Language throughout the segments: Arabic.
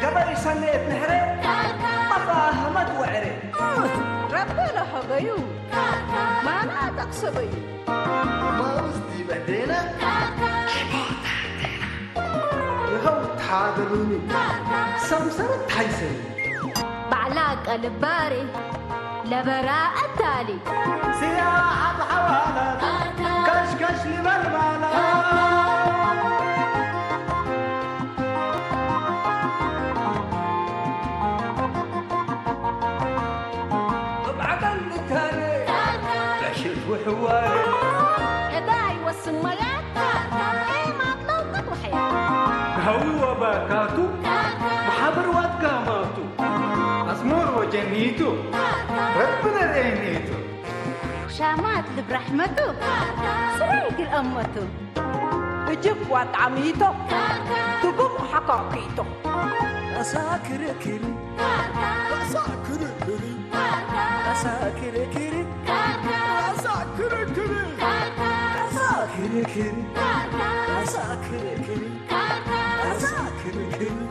قبل سنة نهري مفاهمت وعري ربنا حبيو ما أنا تقصبي ما وزدي بدينا يهو تحاضروني سمسرة تحيسني بعلاق الباري لبراء التالي سياحة بحوالات كشكش لبربالات وحواري يداي والسميات ايه ما تلوقت وحياة هو باكاتو محبر واتقاماتو أزمور وجنيتو ربنا دينيتو شامات برحمته سريك الأمتو تجيب وطعميته تقوم حقاقيته أساكر كري أساكر كري أساكر كري أساكر كري أساكر كري أساكر كري أساكر كري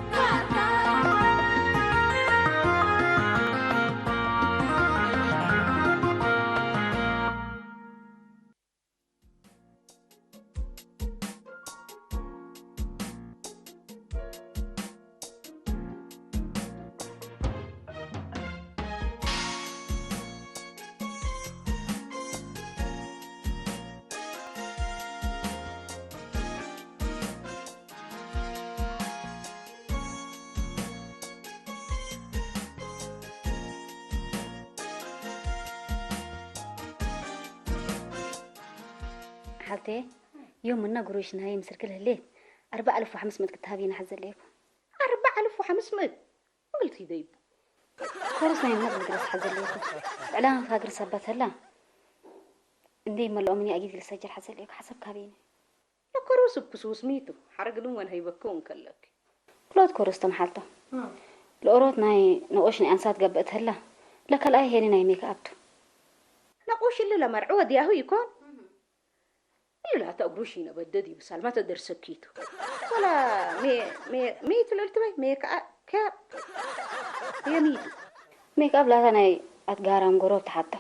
حالتي يوم منا قروش نهاية مسركلها الليل 4500 كتابين حزر ليكم 4500 قلت يديب كورسنا يمنا بنقرس حزر ليكم إعلان فاقر سبت هلا اندي ما الأمني أجيد لسجل حزر ليكم حسب كابيني كروس بكسوس ميتو حرق لون هيبكون كلك كلود كورس تم حالته الأوروت ناي نقوشني أنسات قبقت هلا لك الآية هيني ناي ميك أبتو نقوش اللي لمرعود ياهو يكون لا تقروشي نبددي بس ما تقدر سكيتو ولا مي تلالتوي ميك كاب هي ميك أب لا تناي أتقارم قروب حتى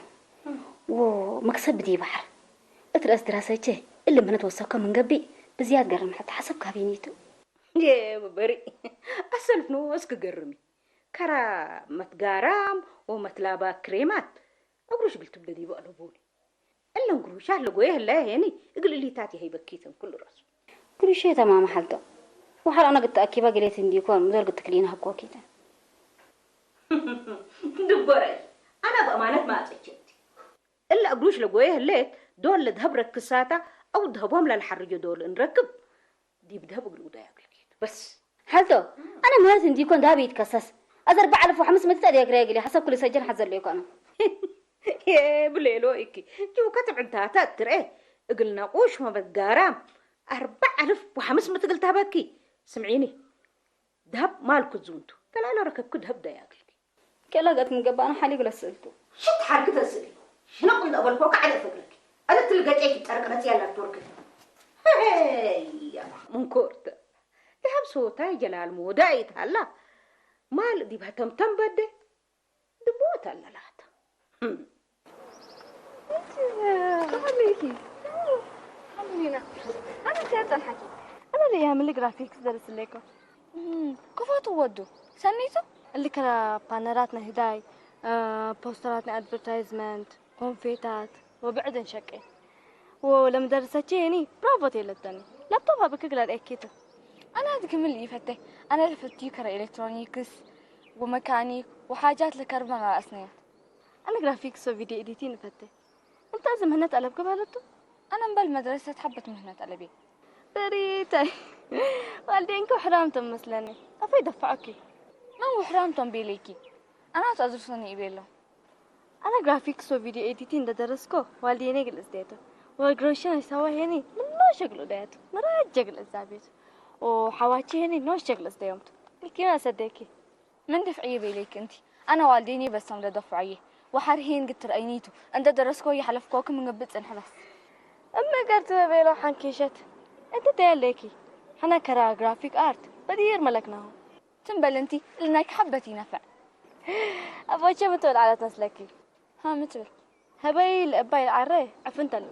ومكسب بدي بحر اترأس دراساتي اللي ما نتوثقها من قبي بزياد قرم حتى حسب كابينيتو يا بري أسلف نوسك قرمي كرا متقارم ومتلابا كريمات أقروش قلت بدي بقلبوني إلا نقروش لقويه الله يعني يقول لي تاتي هي بكيتهم كل راس كل شيء تمام حالته وحال أنا قلت أكيبا قلت إندي كون مدول قلت كلينا هكوا كيتا دبري أنا بأمانة ما أتأكد إلا أقروش لقويه الليت دول لذهب ركساتا أو ذهبهم للحرجة دول نركب دي بذهب قلوا ده ياكل بس حالته أنا مهارت إندي كون ذهبي يتكسس 4500 تأديك راجلي حسب كل سجن حزر ليكو أنا يا بليلو إيكي جو كتب عندها تاتر إيه قلنا قوش ما بتقارام 4500 قلتها باكي سمعيني ذهب مالكو زونتو تلا ركب كل ذهب ده ياكل كلا قد مقبا أنا حالي قل سألته شو حركة السري شنو قلت أول فوق على فكرك أنا تلقى إيه تركنت يلا تورك هي من كورت ذهب صوتها جلال مودايت هلا مال دي بهتم بدي دبوت هلا لا خليكي خلينا أنا سيرت الحكي أنا اللي يعمل جرافيكس درس لكم كيف تودوا سنيتوا اللي كلا بانراتنا هداي بوستراتنا ادفرتايزمنت كونفيتات وبعدين شكل ولما درستيني برافو تيلتني لابتوبها بكقلر اكيته انا هذا كمل لي فتح انا لفتي كرا الكترونيكس وميكانيك وحاجات لكربون على الاسنان انا جرافيكس وفيديو اديتين فتح انت لازم هنا تقلب قبالته انا بالمدرسه حبت مهنه قلبي بريتي والدينكم حرامتم مثلني افي دفعكي ما هو حرامتم بيليكي انا تدرسني بيلو انا جرافيكس وفيديو اديتين درسكو والديني قل ازديته والجروشان يسوى هني من نوع شغل ديت مرات شغل الزابيت وحواتي هني نوع شغل ازديمت لكي ما صدقكي من دفعيه بيليك انت انا والديني بس هم لدفعيه وحرهين قلت رأينيتو أنت درسكو يحلفكوك من قبل حبس أما قلت بيلو حنكيشت أنت تيليكي حنا كرا جرافيك آرت بدير ملكناه تنبل أنتي لأنك حبتي نفع أبغى شو بتقول على تسلكي ها متر هبايل أبايل عرّي عفنتل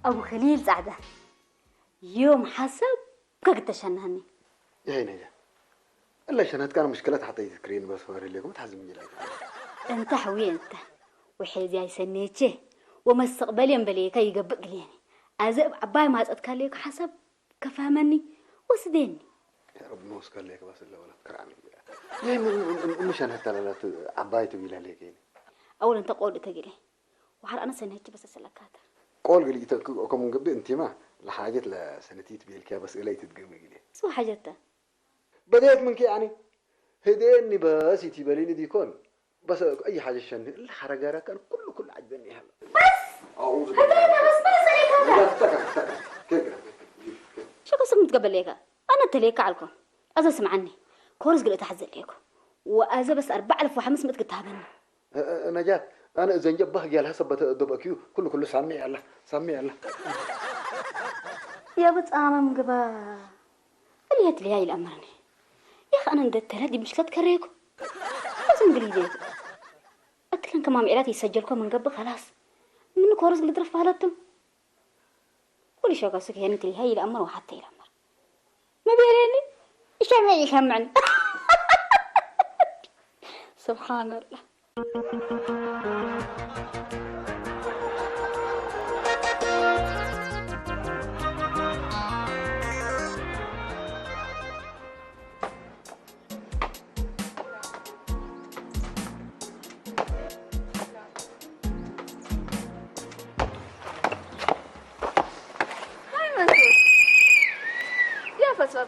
أبو خليل سعدة يوم حسب كنت تشنهني يا نجا إلا شنت كان مشكلة حتى يذكرين بس فاري لكم تحزمني لك انت حوي انت وحيز يا سنيتشي وما استقبلين بليك يقبق ليني أزب عباي ما أتكليك حسب كفهمني وسديني يا رب نوس قال لك بس اللي ولا تكرعني يا مش أنا ترى عباي تبي عليك يعني أول أنت قول تجري وحال أنا سنيتشي بس أسلكاتها قول قلي كم من قبل أنت ما لحاجة لسنتي تبي الكيا بس إلي تتقوي قلي سو حاجتها بديت منك يعني هديني بس يتباليني ديكون بس أي حاجة شن الحرقة كان كل عجبني هلا بس أعوذ هذا بس بالله كيف شو قصك متقبل ليك أنا تليك عليكم أذا سمعني كورس قلت أحزن ليكم وأذا بس 4500 كتابني نجاة أنا إذا جاب بحق يا حسب دبكيو كله سامي الله يا بتآمن قبا اللي هتلي هاي الأمرني يا أخي أنا ندت هذه مشكلة كريكو لازم قليدين أتكلم كمان عيلاتي يسجلكم من قبل خلاص من كورس قلت رفع هالتم ولي شو قصك يعني تلي هاي الأمر وحتى الأمر ما بيريني إيش عم يشمعني سبحان الله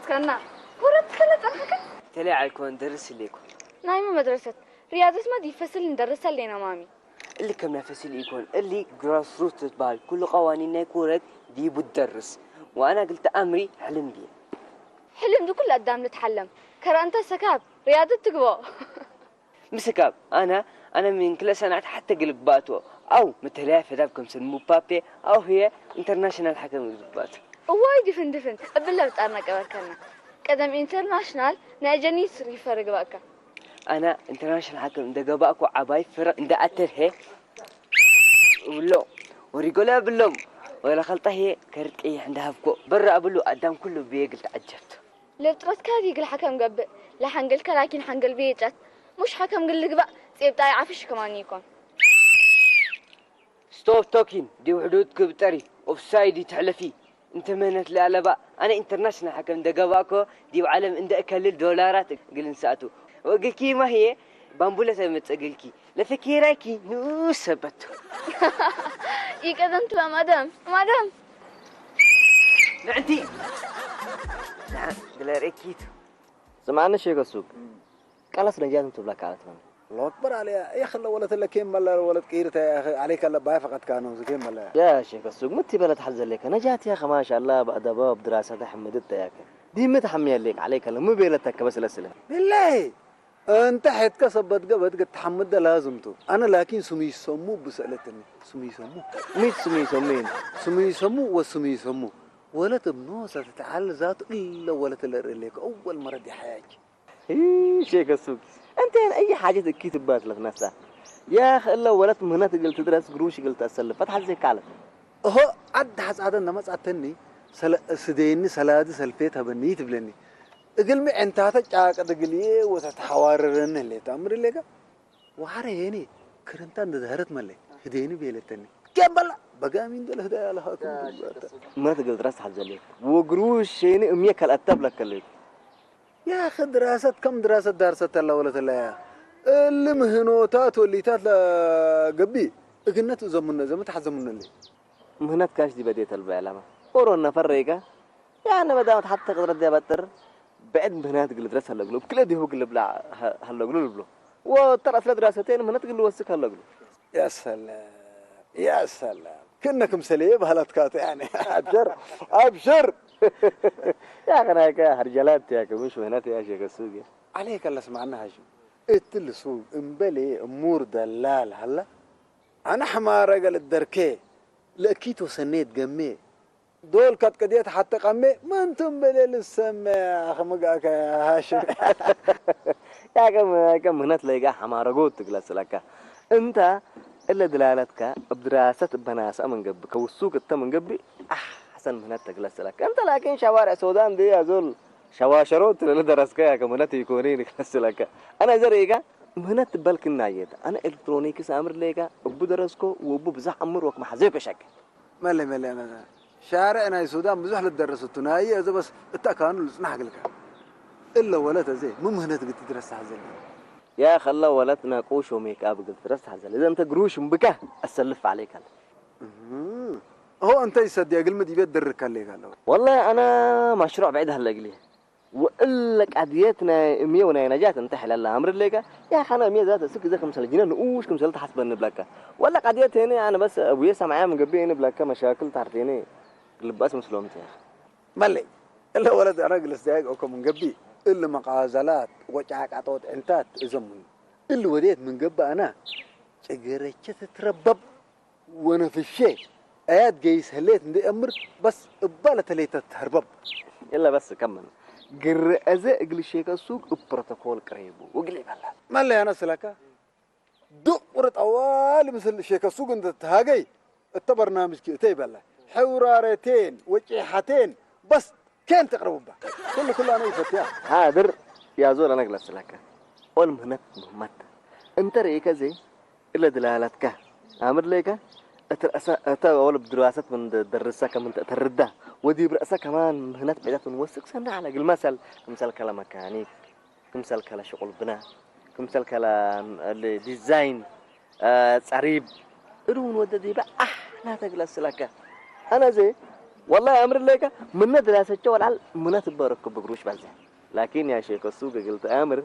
كنا ورد خلت أخك تلي عليكم درس ليكم نايمة مدرسة رياضة ما دي فصل ندرسها لنا مامي اللي كم نفسي يكون اللي جراس روت تتبال كل قوانيننا كورت دي بتدرس وانا قلت امري حلم بيه حلم دو كل قدام نتحلم كرا انت سكاب رياضة تقوى مسكاب انا من كل سنة حتى قلباتو او مثلها في ذابكم سنمو بابي او هي انترناشنال حكم قلباتو وايد دفن أبلا بتقارنا كبركنا قدم انترناشنال ناجني سري فرق باكا أنا انترناشنال حكم إذا جابكوا عباي فرق إذا أتره ولو ورجولا بلوم ولا خلطة هي كرت إيه عندها فكو برا أبلو قدام كله بيقل تعجبت لو ترى كذي يقول حكم قبل لا حنقلك لكن حنقل بيجت مش حكم قل لك بقى سيب تاي عفش كمان يكون ستوب توكين دي حدودك بتري أوفسايد يتحلفي انت منت لا بقى انا انترناشنال حكم دقباكو دي وعالم عند اكلل دولارات قل نساتو وقلكي ما هي بامبوله متقلكي لفكيراكي نوسبتو يقدمت لا مدام نعتي نعم قلاريكيت سمعنا شيء قصوك قالت رجال انتو بلاك على تمام الله أكبر عليها يا أخي ولا تلكين ملا ولا تكيرت يا أخي عليك الله باي فقط كانوا زكين ملا يا شيخ السوق متي بلد حزن لك نجات يا أخي ما شاء الله بأدباب دراسة حمدت يا أخي دي متى حمية لك عليك الله مو بيلتك بس الأسئلة بالله أنت حيت كسبت قبت قد تحمد لازم تو أنا لكن سمي سمو بسألتني سمي سمو ميت سمين سمي سمو وسمي سمو ولا تبنوسة تتعال ذات إلا ولا تلر لك أول مرة دي حاجة شيخ السوق أنت يعني أي حاجة تكيت ببالك لك نفسها يا أخي إلا ولد مهنات قلت تدرس قروش قلت أسلف فتح زي كعلك هو عد حسعد النما سعتني سديني سلادي سلفيتها بنيت بلني اقلمي انت هتجاك تقليه وتتحواررن اللي تأمر لك وحريني كرنتان دهرت ملي هديني بيلتني كمل بقى مين دل هدايا لها ما تقدر درس حد زلك وقروش يعني أميك الأتاب لك اللي يا أخي دراسة كم دراسة دارسة الله ولا تلا اللي مهنوتات واللي تات قبي قلنا زمن تحزمنا اللي مهنات كاش دي بديت البعلامة ورونا فريقة يعني بدأت حتى قدرة دي بتر بعد مهنات قل درس هلا قلوب كل دي هو قل بلا هلا قلوب له وترى أصل دراستين مهنات قل وسك هلا قلوب. يا سلام يا سلام كأنكم سليب هالاتكات يعني أبشر أبشر. يا أخي أنا كهرجالات يا كمش مهنات يا شيخ السوق. عليك اللي سمعنا هاشم اتل سوق امبلي امور دلال هلا انا حمار قال الدركي لقيتو سنيت قمي دول كات كديت حتى قمي ما انتم بليل السماء خمقاك يا هاشم. يا كم مهنات لقى حمار قوت تجلس لك انت إلا دلالتك بدراسة بناس من قبك والسوق التمن قبي أحسن مهنات تجلس لك أنت لكن شوارع سودان دي أزول شواشروت اللي درسك يا كمهنات يكونين يجلس لك أنا زريقة مهنات بالك النايد أنا إلكترونيكي سامر ليك أبو درسكو وأبو بزح أمر وك محزيك شك. ملي أنا شارعنا السودان بزح للدرس التناية إذا بس التأكانوا لسنحق لك إلا ولا تزي مو مهنات قد تدرس حزين. يا خلا ولتنا قوش وميك اب قلت درست حزل اذا انت قروش مبكه اسلف عليك هو انت يصدق قل مدي بيت درك عليك قال والله انا مشروع بعيد هلا قلي وقلك عديتنا 100 ونا نجات انت حلال امر ليك يا اخي انا 100 ذات سك زي خمس الجنان وش كم سالت حسب النبلكه ولا عديت هنا انا بس ابويا سامعاه من قبل نبلكه مشاكل تعرفيني قلب اسم سلومتي يا اخي ملي الا ولد راجل استياق او من قبل إلا مقازلات وجعقات انتات إزمن إلا وديت من قبل أنا شجرتش تتربب وأنا في الشيء آيات جيس هليت ندي أمر بس قبالة ليت تهربب إلا بس كمل قر أزاء قل الشيء السوق بروتوكول قريب وقلي بلا ما اللي أنا سلكا دقرت أول مثل الشيء السوق أنت تهاجي التبرنامج كي بلا حوارتين وجحتين بس كان تقربوا بها كل أنا يفتيها هادر يا زول أنا جلست لك والمهنة مهمة أنت رأيك زي إلا دلالتك أمر ليك أتا أول بدراسة من درسها كمان تردها ودي برأسها كمان مهنات بعدات نوسق سنة على المثل كمثال كلا ميكانيك كمثال كلا شغل بناء كمثال كلا الديزاين تعريب إرون وددي بقى لا تجلس لك أنا زي والله أمر لك من دراسة شو على منات بارك بقروش بعزه لكن يا شيخ السوق قلت أمر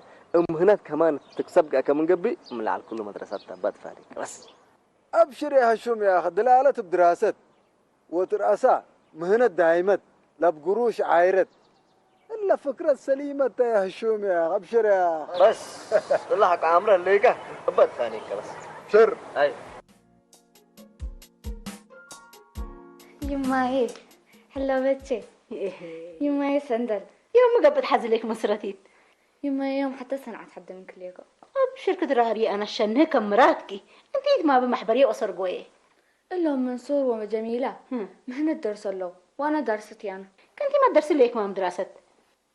مهنات كمان تكسب كمان قبي من على كل مدرسات تبات فارق بس أبشر يا هشوم يا أخي دلالة بدراسة وترأسة مهنة دائمة لا بقروش عايرت إلا فكرة سليمة يا هشوم يا أبشر يا بس الله حق عمره الليقة تبات فارق بس شر أي يماي هلا بتشي يماي سندل يوم قبل حزلك مسرتي يماي يوم حتى صنعت حد من كليكو بشركة راري أنا شنك مراتكي أنتي ما بمحبرية وصر قوية إلا منصور وجميلة مهنة درس له وأنا درستي أنا كنتي ما تدرسي ليك ما دراسة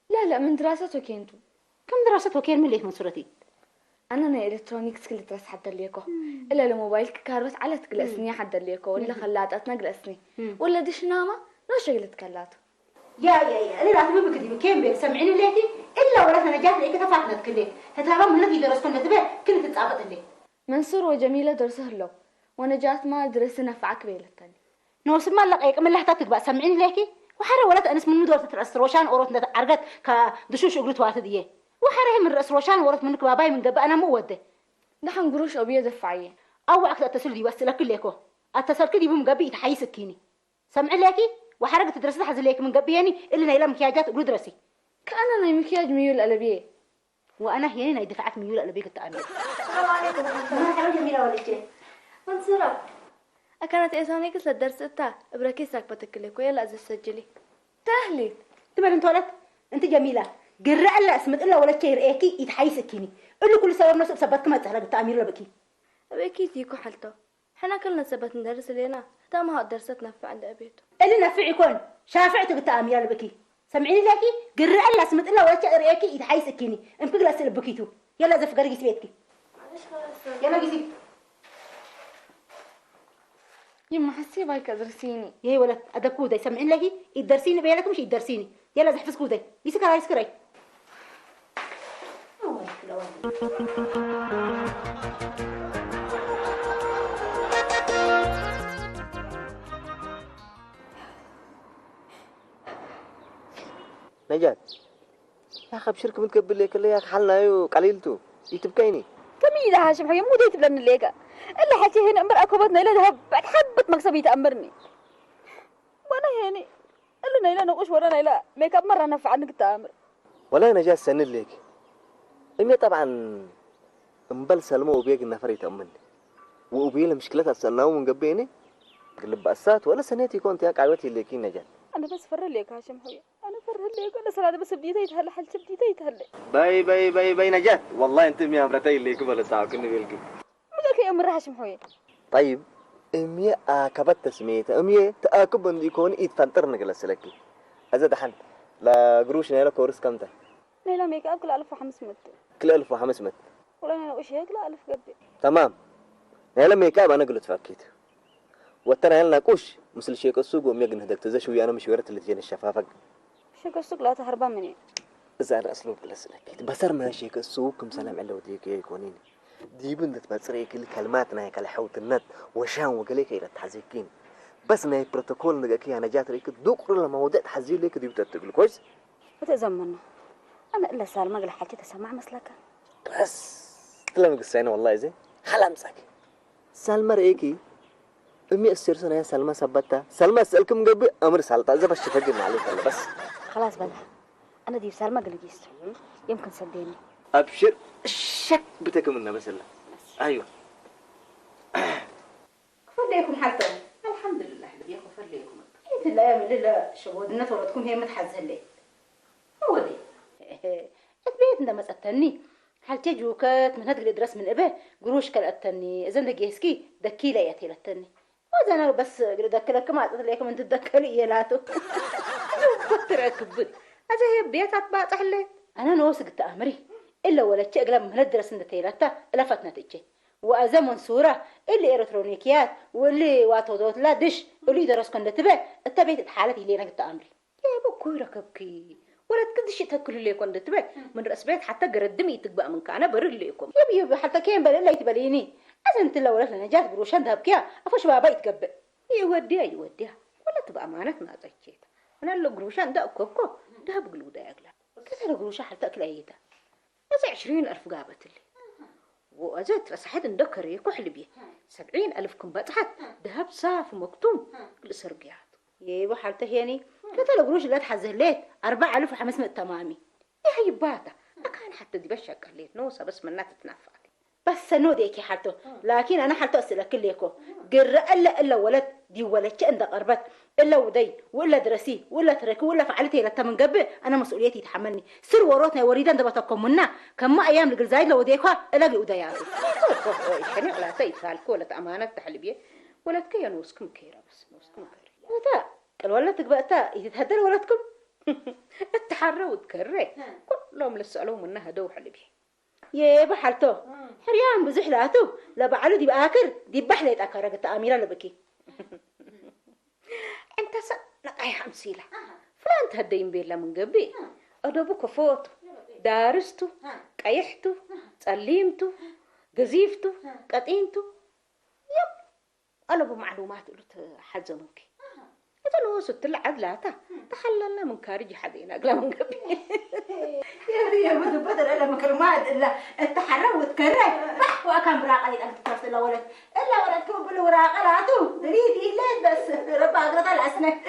لا من دراسته كنتو كم دراسة وكيل من ليك مسرتي أنا إلكترونيكس كل درس حتى ليكو إلا الموبايل كاربس على تقلسني حتى ليكو ولا خلاتنا قلسني ولا دش نامة لا شغل تكلاتو يا أنا لا تبي بكذي كم بيسمعيني ليكي إلا ولا أنا جات ليك تفاقنا تكلي هتعرف من الذي درستون لتبع كل تتعبط لي منصور وجميلة درسه له وأنا جات ما درس نفعك بيلتني نوصل ما لقيك من لحتك بقى سمعيني ليكي وحرة ولا تأنس من مدورة ترأس روشان أورت عرقت كدشوش أقولت واتديه وحرة من رأس روشان ورت منك باباي من قبل أنا مو وده نحن قروش أبيه دفعيه أو عقد اتصل دي وصلك ليكو اتصل كدي بمقبي يتحيي سكيني سمعي ليكي وحرقة تدرس حز ليك من قبل يعني اللي نايله مكياجات قولوا درسي كأننا مكياج ميول قلبيه وأنا هي أنا يدفعك ميول قلبيه التأمين السلام عليكم أنا جميلة ولا شيء منصورة أكانت إيسانيك للدرس إتا إبراكي ساكبتك لك ويلا أزل سجلي تهلي تبقى أنت ولد أنت جميلة قرأ لا اسمت إلا ولا شيء رأيكي يتحيي سكيني اللي كل سبب نفسه بسبتك ما تحرق التأمين ولا بكي أبيكي تيكو حالته حنا كلنا سبت ندرس لينا تا ما هالدرسات نفع عند أبيته اللي نفع يكون شافعتك التأمين ولا بكي سمعيني لكي قرأ لا اسمت إلا ولا شيء رأيكي يتحيي سكيني انفق لا سلب بكيتو يلا زي فقري بيتك يلا قيسي يما حسي بايك أدرسيني يا ولد أدكودي سمعين لكي يدرسيني بينك مش يدرسيني يلا زي حفظ كودي يسكر يسكري نجات يا أخي بشرك متقبل لك اللي يا أخي حلنا يو قليلتو يتبكيني كم يدا هاشم حوي مو ديت بلن الليقة إلا حكي هنا أمر أكوبتنا إلا ذهب بعد حبة مكسبي تأمرني وأنا هني إلا نيلا نقوش ورانا إلا ميك اب مرة نفع عنك تأمر ولا نجات سن لك إمي طبعا مبل سلمو وبيق النفر يتأمني وأبي له مشكلتها سناو من قبيني قلب بأسات ولا سنتي كنت يا قعوتي اللي كي نجات أنا بس فر ليك هاشم حوي أنا فر ليك أنا صراحة بس بديت يتهلا حل بديت يتهلا باي نجات والله أنت ميا مرتي اللي قبل ساعة كنا بيلقي مدك يا أمر هاشم حوي طيب أمي أكبت تسميت أمي تأكب أن يكون يتفنطر نجلس لكي هذا دحين لا قروش نيلا كورس كم ده نيلا ميك اب كل 1500 كل 1500 ولا أنا وش هيك لا 1000 قبل تمام نيلا ميك اب أنا قلت فكيت وترى يلا ناقوش مثل شيء السوق وميقن هدك تزش ويا أنا مش ورت اللي تجيني الشفافة شيك السوق لا تهربان مني إذا أنا أسلوب جلس لكي بصر ما شيء السوق كم سلام على وديك يكونيني دي بنت بتصري كل كلماتنا هيك على حوت النت وشان وقليك إلى تحزيكين بس ناي بروتوكول نجاكي أنا جات ريك دكر لما وديت حزين ليك دي بتتقول كويس وتزمنا أنا إلا سالمة قل حكيت أسمع مسلكة بس تلام قصينا والله زين خلامسك سالمة ريكي أمي أسير سنة سالمة سبتها سالمة أسألكم قبل أمر سالتا إذا بس تفقدنا عليك ولا بس خلاص بلا أنا دي سالمة قل جيست يمكن صدقني أبشر الشك بتكم لنا بس الله أيوه فليكم حتى الحمد لله يا اخو فليكم انت الايام اللي شهودنا ولدكم هي متحزن لي هو دي البيت عندما سأتني هل تجوكت من هذا الدرس من ابه قروش كالتني اذا دقيسكي دكي لا ياتي لتني واذا انا بس ذكرك ما لكم انت تذكري يلاتو كثر كبد هذا هي بيت اتباع حليت انا نوسق تامري الا ولا شيء اقلب من الدرس انت تيلتا لفتنا تجي وأذا منصورة اللي إلكترونيكيات واللي واتودوت لا دش واللي درس كنا تبع التبيت حالتي اللي أنا قلت أمري يا بكوي ركبكي ولا تكدش تاكل اللي كنا تبع من رأس بيت حتى قردمي تقبأ من كأنا برر ليكم يبي حتى كين بل إلا يتبليني أذا أنت لو ولا نجات قروشان ذهب كيا أفش بابا يتقبأ يوديها ولا تبقى أمانة ما زكيت أنا اللي قروشان ده كوكو ذهب قلو ده أغلى كذا قروشة حتى أكل أيتها هذا 20,000 قابت اللي وأزت فسحت ندكر يكحل بيه 70,000 كم بتحت ذهب صاف ومكتوم كل سرقيات يبا حالته يعني كذا القروش اللي تحزهليت 4,500 تمامي يا هيباته أكان حتى دي بشك قليت نوسة بس منها تتنفع بس نوديكي حالته لكن أنا حالته أسأل كليكو قر إلا ولد دي ولد عند قربت إلا ودي ولا درسي ولا تركي ولا فعلتي لا من قبل أنا مسؤوليتي تحملني سر وراتنا وريدان دبتكم منا كم أيام الجزائر لو ديكها ألاقي ودياتي شنو على تيسال كولة أمانة تحلبيه ولا تكيا نوسكم كيرا بس نوسكم كيرا وذا الولد تقبأتا يتهدر ولدكم التحرى وتكرر كلهم لسألوه منها دو حلبيه يا بحالته حريان بزحلاته لا بعلو دي بآكر دي بحلت أكرك تأميرا لبكي انت نقاي حمسيلة فلان تهدين بيلا من قبي أدوبك فوتو دارستو قيحتو تسليمتو قزيفتو قطينتو يب أنا بمعلومات قلت حزنوك إذا نوسو تلعب لاتا تخللنا من كارجي حدينا أقلا من قبي يا ريا بدو بدر إلا مكرمات إلا التحرر وتكرر بح وأكان براق عليك أنت تفصل الولد إلا ولد كم بالوراق لاتو دريدي ليه بس ربا أقرط الأسنة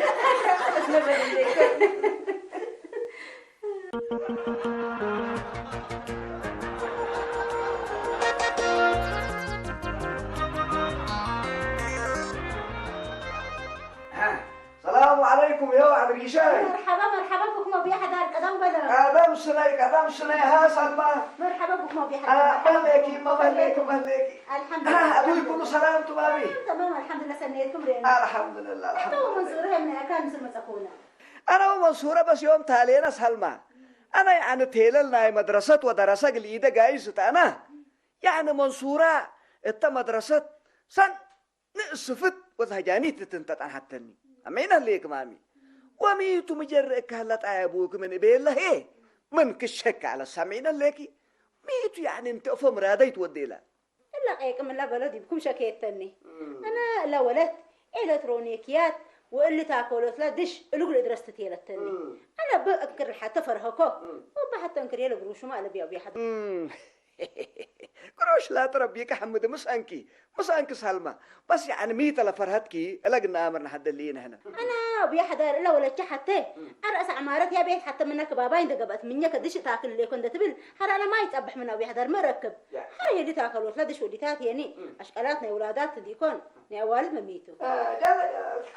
السلام عليكم يا عبد الشاي. مرحبا بكم أبي أحد القدم بلا. قدم سنة ها سلمى. مرحبا بكم أبي أحد. ملكي الحمد لله. أبوي كل سلام تبابي. تمام الحمد لله سنيتكم رينا. الحمد لله. تو منصورة من كان مثل ما تكون. أنا ومنصورة بس يوم تالينا سلمى. أنا يعني تيللنا مدرسة ودراسة جديدة جايزة أنا. يعني منصورة إنت مدرسة سن نصفت وزهجاني تتنتت عن حتني. أمين الليك مامي وميتو مجرك هلت أبوك من بيلا هي من كشك على سامعين الليكي ميتو يعني انت أفهم رادي تودي لا إلا قيك من لا بلدي بكم شكيت تاني أنا لا ولد إلكترونيكيات واللي تاكلت لا دش اللي درستي لا تاني أنا بأنكر حتى فرهكو وبحتى أنكر يلا قروشو ما أنا بيا حد قروش لا تربيك حمد مش أنكي سلمى بس يعني ميت لفرهتكي لقنا أمرنا حد اللي هنا أنا بيا حدا إلا ولا حتى أرأس عمارات يا بيت حتى منك باباين دقبت منك دش تاكل اللي كنت تبل هذا أنا ما يتصبح منها بيا حدا مركب هاي دي تاكل ولا دش ودي تاك يعني أشكالاتنا ولادات ديكون يا والد مميتو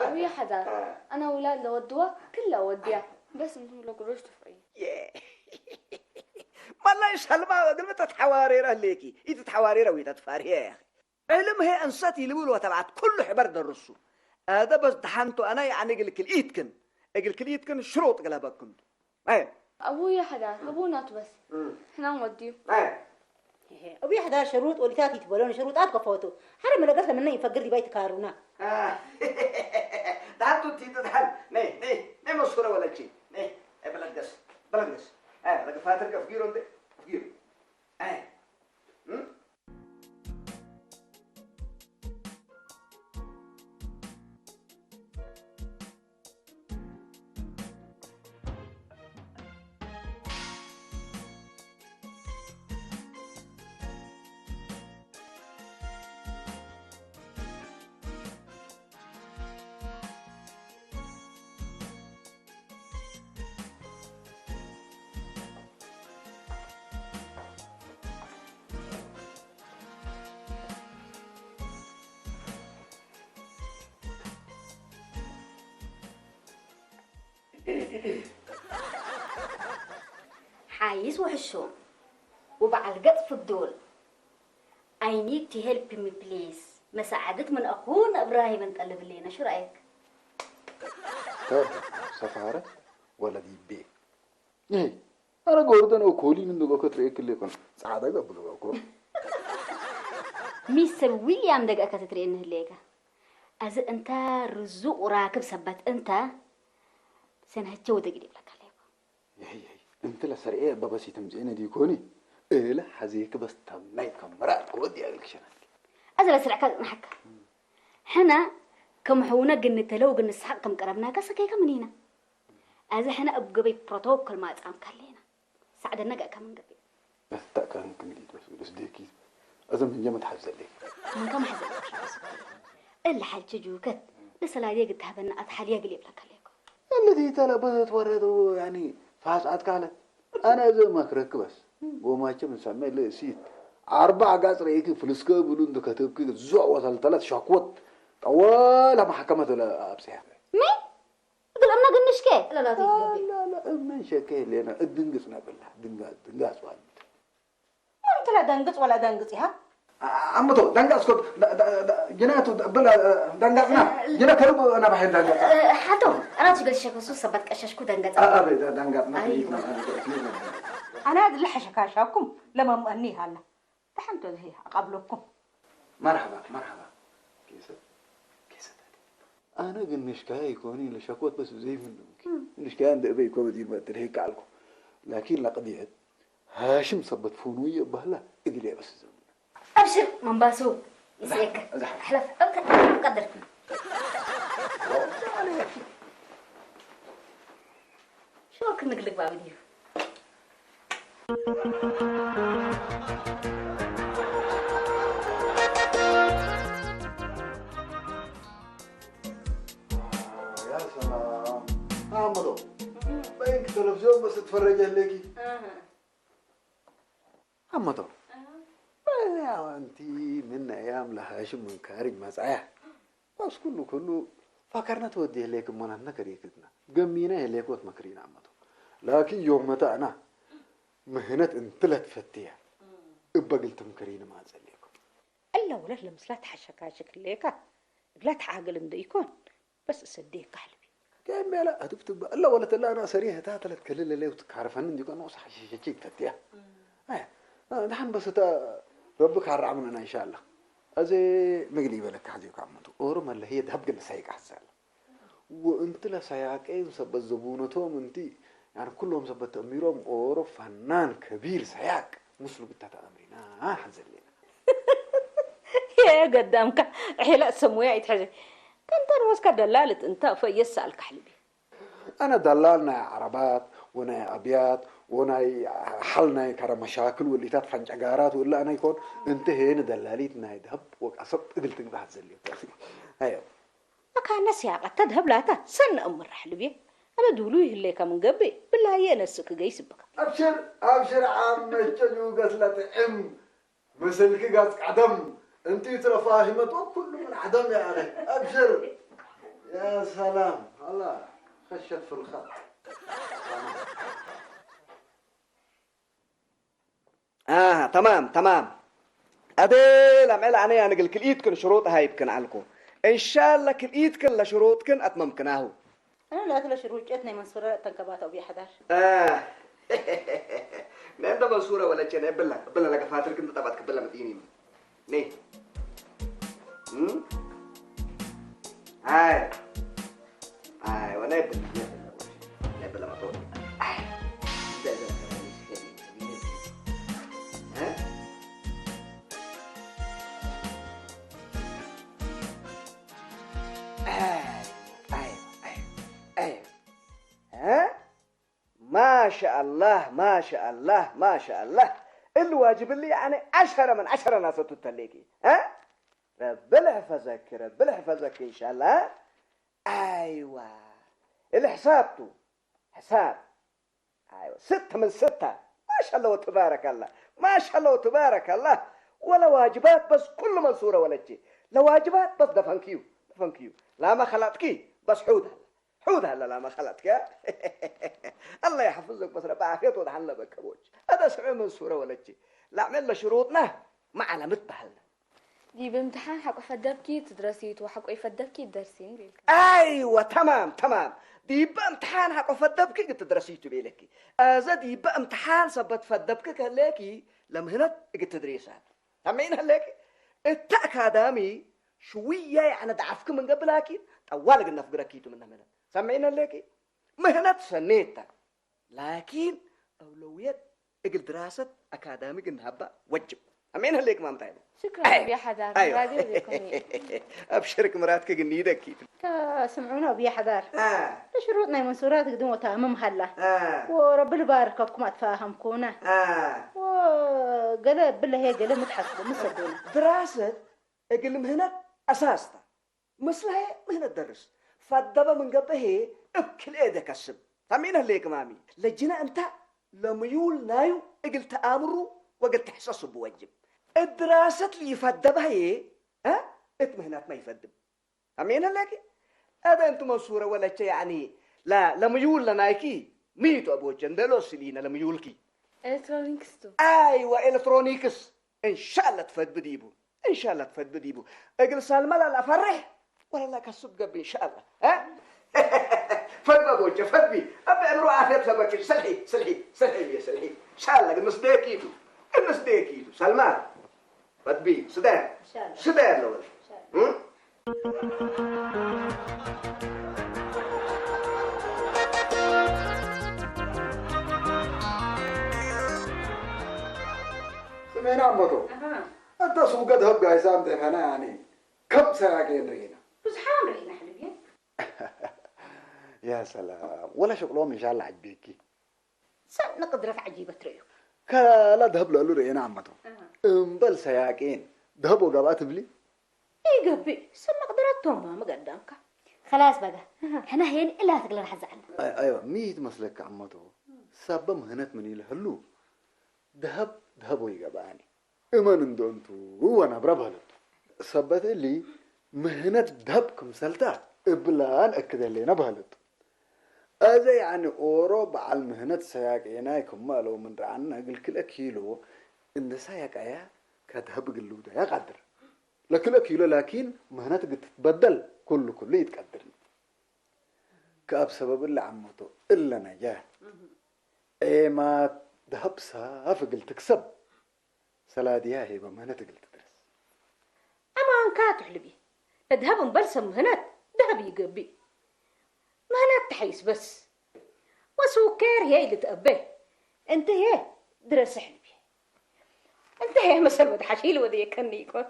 أبي حدا أنا أولاد لو ودوا كلها وديها بس انتم لو قروش تفعي والله سلمى قلت تحواريره ليكي إنت تحواريره وإنت تفاريها يا أخي علم هي أنساتي لولو تبعت كل حبر درسو هذا بس دحنتو أنا يعني قلك الإيتكن شروط قلبك كنت أبويا حدا أبونا بس إحنا نوديو أبي حدا شروط ولتاتي تبولون شروطات قفوتو حرم لقيت لما يفكر لي بيت كارونا دحنتو تي تدحن ني مصورة ولا شيء ني بلقس لقى فاتر كفكيرون ده فكير حايس وحشو وبعلقت في الدول I need to help me please مساعدك من أخونا إبراهيم نقلب لنا شو رأيك؟ طيب سفارة ولا دي بي إيه أنا قلت أنا وكولي من دقة كتريك اللي كن سعادة قبله أقول ميستر ويليام دقة كتري إنه ليك أز أنت رزق وراكب سبت أنت سنهتشو دقلي لك عليك أنت لا سريع بابا سيتم زينة دي كوني إيه لا حزيك بس تمناي كمرات كودي أقولك شنك أزل أسرع كذا نحكي حنا كم حونا قلنا تلو قلنا السحق كم قربنا كسكي كم هنا أزل حنا أبقى بي بروتوكول ما أتعام كلينا سعد النجا كمان قبي بس تأكل كمليت بس ديكي أزم من جمع تحزل لك من كم حزل إلا حال تجوكت لسه لا يجد هبنا أتحل يقلب لك عليكم الذي تلا بدت ورده يعني فاسعد كالت أنا زي ما كرك بس وما كم نسميه له سيد 4 قاصر هيك فلوسك بلون دكتب كده زوع وصل 3 شاكوت طوال محكمة ولا أبسها مين؟ قل أمنا قلناش كي لا تيجي لا أمنا شكي لنا الدنقصنا بالله دنقاص واحد أنت لا دنقص ولا دنقصي ها عمتو دنقاص كنت جناتو بلا دنقاصنا جنا كرب أنا بحب دنقاص حتو أنا تقول شكو سبت أششكو دنقاص أبي دنقاص أنا هذا اللي حشكاشاكم لما مؤنيها هلا تحنتوا هي قبلكم مرحبا كيسة أنا قل نشكاي يكوني لشكوت بس زي منهم نشكاي عند أبي يكون بدير ما ترهيك عليكم لكن لقضية هاشم صبت فونوية بهلا إقلي بس زمان أبشر من باسو يسيك حلف قدركم شو كنا نقلق بابي ديو يا سلام عمرو بينك تلفزيون بس تتفرج عليكي عمرو يا أنتي من أيام لهاشم من كارج مسعاه بس كله فكرنا توديه لك من هنكري كدنا قمينا لك وتمكرين عمرو لكن يوم متى أنا مهنة انتلت فتيها ابا قلت مكرين ما أزليكم إلا ولا لمسلات حشكاشك ليك لا تعاقل إنه يكون بس صديق قلبي كان لا هتفتك بقى إلا ولا تلا أنا سريعة تلت كليلة ليه وتعرف أن دي كان وصح شيء فتيها نحن بس ربك هرعمنا أنا إن شاء الله أزي مقليبة لك حديك عمتو أورما اللي هي دهب قلنا سايق حسال وانت لا سايق إيه مسبب زبونتهم انتي يعني كلهم سبت أميرهم أورو فنان كبير سايق مسلو بتاعت أمرنا حنزل لنا يا قدامك حلا سموية يتحجي كنت أنا واسكا دلالة انت فيسألك حلبي أنا دلالنا عربات ونا أبيات ونا حلنا كرا مشاكل واللي تدفن جعارات ولا أنا يكون أنت هنا دلاليتنا يذهب وقصب قلت بعد زلي أيوه ما كان ناس يعقد تذهب لا سن أم الرحل بيه أنا دولوه اللي كمان قبي بالله ينسك جيس بك أبشر عم تجو قتلة عم مثلك قاس عدم أنت ترى فاهمة كل من عدم يا أخي أبشر يا سلام الله خشت في الخط تمام أدي لما أنا نقول كل إيدكن شروط هاي يمكن عليكم إن شاء الله كل إيدكن لشروطكن أتممكناه أنا لا أكل شروط جتني من صورة تنكبات أو بيحدار نعم ده منصورة ولا شيء بلا لك فاتر كنت تبعت قبل مديني ني هاي ونبل نبل ما تقول ما شاء الله الواجب اللي يعني 10 من 10 ناس تتلقي ربنا يحفظك ان شاء الله ايوه الحساب حساب ايوه 6 من 6 ما شاء الله وتبارك الله ولا واجبات بس كل منصوره ولا شيء لا واجبات بس دفنكيو لا ما خلاتكي بس حودها لا ما خلتك الله يحفظك بس بعافية وضحنا بكبوش هذا سمع من صورة ولا شيء لا عمل له شروطنا ما على متبهلنا دي بامتحان حق فدبكي تدرسيت وحق يفدبكي تدرسين بيلك ايوه تمام دي بامتحان حق فدبكي تدرسيتو بيلكي دي بامتحان سبت فدبكي هلاكي لما هنا تدريسات سمعين هلاكي التأكادامي شوية يعني ضعفك من قبل لكن طوالك النفقركيتو منها سمعين هلاكي مهنة سنيتك لكن أولويات إقل دراسة أكاديميك إنها وجب أمين هليك ما متعب شكرا يا حدار راديو بيكوني أبشرك مراتك جنيدك كيف سمعونا بيا حدار شروطنا منصورات قدوم وتأمم هلا وربنا يبارككم أتفاهمكونا وقال بالله هي قال متحسبة مصدقونا دراسة إقل مهنة أساسها مثلها مهنة درس فالدبا من قبله اكل ايدك كسب فمين هليك مامي لجنا انت لميول نايو اقل تآمروا وقل تحسسوا بوجب الدراسة اللي يفدبها ايه اتمهنات ما يفدب فمين هليك هذا انتم منصورة ولا شيء يعني لا لميول لنايكي ميتو ابو جندلو سلينا لميولكي الكترونيكس ايوه الكترونيكس ان شاء الله تفد بديبو اقل سالمة لا فرح ولا لا كسب قبل ان شاء الله فد بوجه فد بي ابي امرو عافيه سبك سلحي ان شاء الله النص ديكيتو سلمان فد بي سدان لو سمعنا عمتو انت سوق ذهب قايسام تفنا يعني كم ساعتين رينا بس حام رينا حلوين يا سلام ولا شغلهم ان شاء الله عجبيكي سنة قدرة عجيبة تريو كلا ذهب له رينا عمتو بل سياقين ذهبوا قبات بلي اي قبي سنة قدرتهم ما قدامك خلاص بقى احنا هين الا تقدر حزعنا ايوه ميت مسلك عمتو سبب مهنت مني لهلو ذهبوا يقباني امان اندونتو هو انا بربهلت سبت لي مهنة ذهبكم سلتا إبلان أكد اللي نبهلت هذا يعني أوروبا على المهنة سياق ينايكم مالو من رعنا قل كل كيلو إن سياق يا كذهب قلوده يا قدر لكل كيلو لكن مهنة تتبدل كل يتقدر كأب سبب اللي عمته إلا نجاه إيه ما ذهب سافق تكسب سلاديها هي بمهنة قلت أما أنكات حلبي الذهب مبلسم مهنات ذهب يقبي مهنات تحيس بس وسوكر هي اللي تقبيه انت هي درس حلبي انت هي مثل مدحشيل وذي كني يكون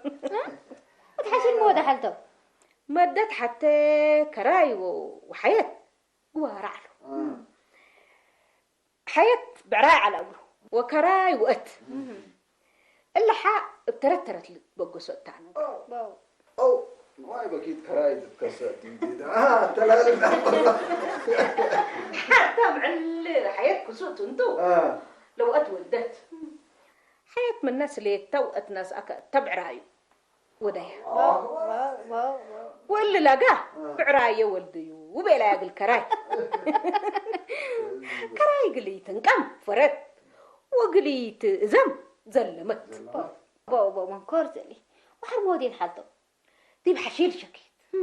مدحشيل مو دحلته مدت حتى كراي وحياة وارعله حياة بعراي على أبوه وكراي وقت إلا حق بترترت بقصة تاعنا أو ما بكيت كراي تتكسر تلا حتى معلي حياة كسوت انتو لو اتولدت حياة من الناس اللي توأت ناس تبع رايو ودايا واللي لقاه بعراي ولدي وبيلاقي الكراي كراي قليت انقم فرد وقليت زم زلمت بابا منكور زلي وحر مودي الحالته دي بحشيل شكيت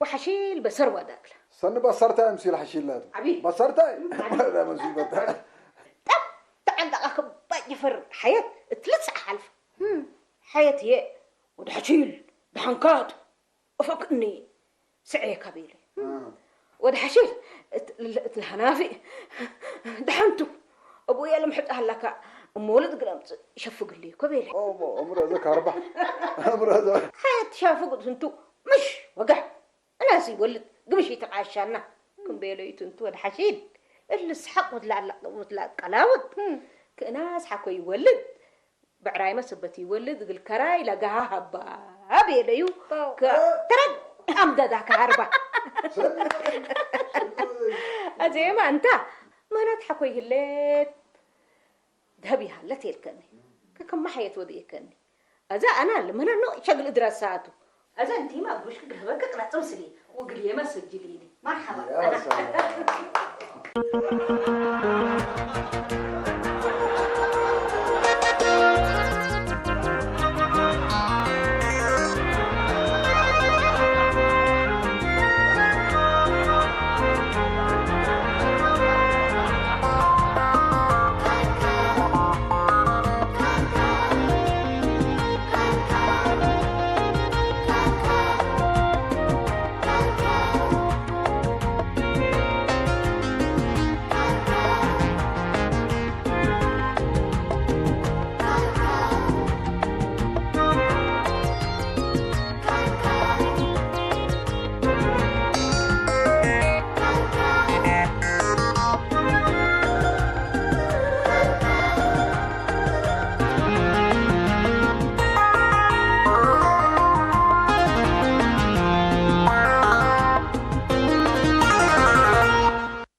وحشيل بسروة داكله صن بصرتها امسي الحشيل لا عبيد بصرتها لا مصيبتها عندك أخ بجفر حياة تلسع حلف حياة هي ودحشيل دحنكات وفكني سعي كبيري ودحشيل الهنافي دحنتو أبويا لما حد أهلك مولد قلمت شفق لي كبيري أمر هذا كهرباء أمر هذا حياة شافق انتو مش وقع أنا ولد قمشي تقعشانا كم بيليت انتو ودحشيل اللي سحق وتلا قلاوت كناس حكو يولد بعراي ما سبت يولد الكراي لقاها هبا بيليو ترد أمدد كهربا زي ما أنت ما نضحكوا يهلت ذهبي هلت يلكني كم ما حيت ودي كني أذا أنا لما أنا شغل دراساته أذا أنتي ما أقولش كده بقى تمسلي وقلي ما سجليني مرحبا